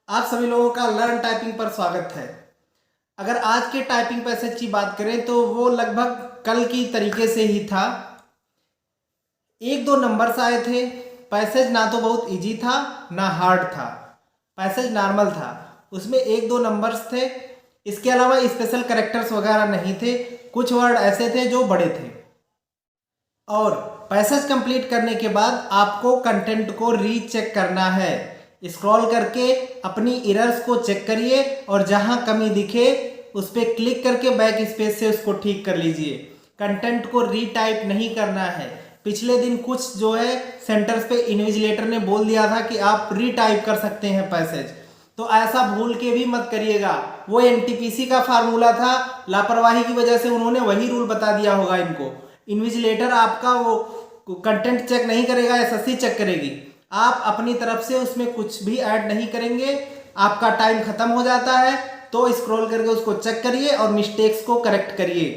आप सभी लोगों का लर्न टाइपिंग पर स्वागत है। अगर आज के टाइपिंग पैसेज की बात करें तो वो लगभग कल की तरीके से ही था। एक दो नंबर्स आए थे। पैसेज ना तो बहुत इजी था ना हार्ड था, पैसेज नॉर्मल था। उसमें एक दो नंबर्स थे, इसके अलावा स्पेशल कैरेक्टर्स वगैरह नहीं थे। कुछ वर्ड ऐसे थे जो बड़े थे। और पैसेज कंप्लीट करने के बाद आपको कंटेंट को रीचेक करना है। स्क्रॉल करके अपनी एरर्स को चेक करिए और जहां कमी दिखे उस पर क्लिक करके बैक स्पेस से उसको ठीक कर लीजिए। कंटेंट को रीटाइप नहीं करना है। पिछले दिन कुछ जो है सेंटर्स पे इन्विजिलेटर ने बोल दिया था कि आप रीटाइप कर सकते हैं पैसेज, तो ऐसा भूल के भी मत करिएगा। वो एनटीपीसी का फार्मूला था, लापरवाही की वजह से उन्होंने वही रूल बता दिया होगा इनको। इन्विजिलेटर आपका वो कंटेंट चेक नहीं करेगा, एसएससी चेक करेगी। आप अपनी तरफ से उसमें कुछ भी ऐड नहीं करेंगे, आपका टाइम खत्म हो जाता है। तो स्क्रॉल करके उसको चेक करिए और मिस्टेक्स को करेक्ट करिए।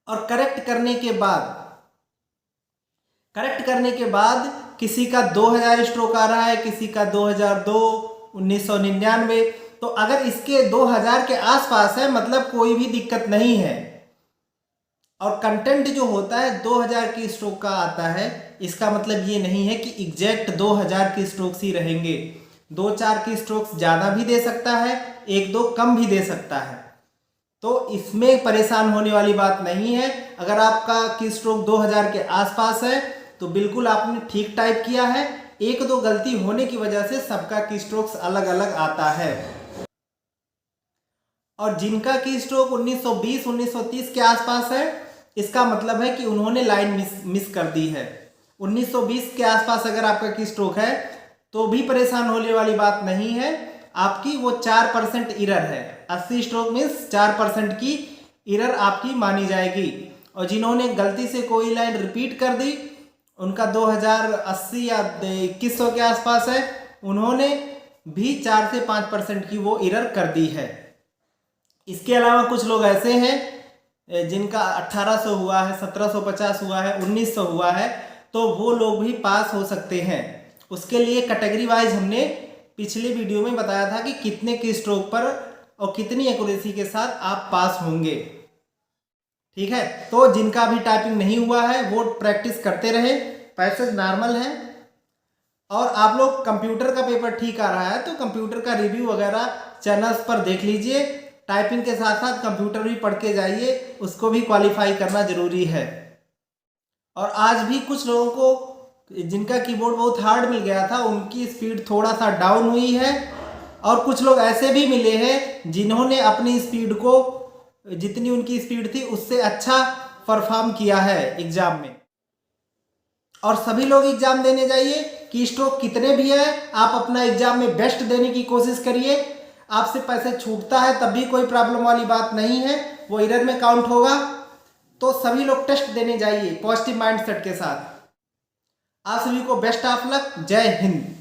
और करेक्ट करने के बाद किसी का 2000 स्ट्रोक आ रहा है, किसी का 2002, 1999। तो अगर इसके 2000 के आसपास है मतलब कोई भी दिक्कत नहीं है। और कंटेंट जो होता है 2000 की स्ट्रोक का आता है, इसका मतलब ये नहीं है कि एग्जैक्ट 2000 की स्ट्रोक्स ही रहेंगे। 2-4 की स्ट्रोक्स ज़्यादा भी दे सकता है, 1-2 कम भी दे सकता है। तो इसमें परेशान होने वाली बात नहीं है। अगर आपका की स्ट्रोक 2000 के आसपास है तो बिल्कुल आपने ठीक टाइप किया है। 1-2 गलती होने की वजह से सबका की स्ट्रोक्स अलग अलग आता है। और जिनका की स्ट्रोक 1920, 1930 के आसपास है, इसका मतलब है कि उन्होंने लाइन मिस कर दी है। 1920 के आसपास अगर आपका की स्ट्रोक है तो भी परेशान होने वाली बात नहीं है। आपकी वो 4% एरर है। 80 स्ट्रोक मीन्स 4% की एरर आपकी मानी जाएगी। और जिन्होंने गलती से कोई लाइन रिपीट कर दी, उनका 2080 या 2100 के आसपास है, उन्होंने भी 4 से 5% की वो एरर कर दी है। इसके अलावा कुछ लोग ऐसे हैं जिनका 1800 हुआ है, 1750 हुआ है, 1900 हुआ है, तो वो लोग भी पास हो सकते हैं। उसके लिए कैटेगरी वाइज हमने पिछले वीडियो में बताया था कि कितने की स्ट्रोक पर और कितनी एक्यूरेसी के साथ आप पास होंगे। ठीक है, तो जिनका भी टाइपिंग नहीं हुआ है वो प्रैक्टिस करते रहे। पैसेज नॉर्मल है। और आप लोग कंप्यूटर का पेपर ठीक आ रहा है तो कंप्यूटर का रिव्यू वगैरह चैनल्स पर देख लीजिए। टाइपिंग के साथ साथ कंप्यूटर भी पढ़ के जाइए, उसको भी क्वालिफाई करना जरूरी है। और आज भी कुछ लोगों को जिनका कीबोर्ड बहुत हार्ड मिल गया था उनकी स्पीड थोड़ा सा डाउन हुई है। और कुछ लोग ऐसे भी मिले हैं जिन्होंने अपनी स्पीड को, जितनी उनकी स्पीड थी उससे अच्छा परफॉर्म किया है एग्जाम में। और सभी लोग एग्जाम देने जाइए, की स्ट्रोक कितने भी है आप अपना एग्जाम में बेस्ट देने की कोशिश करिए। आपसे पैसे छूटता है तब भी कोई प्रॉब्लम वाली बात नहीं है, वो एरर में काउंट होगा। तो सभी लोग टेस्ट देने जाइए पॉजिटिव माइंडसेट के साथ। आप सभी को बेस्ट ऑफ लक। जय हिंद।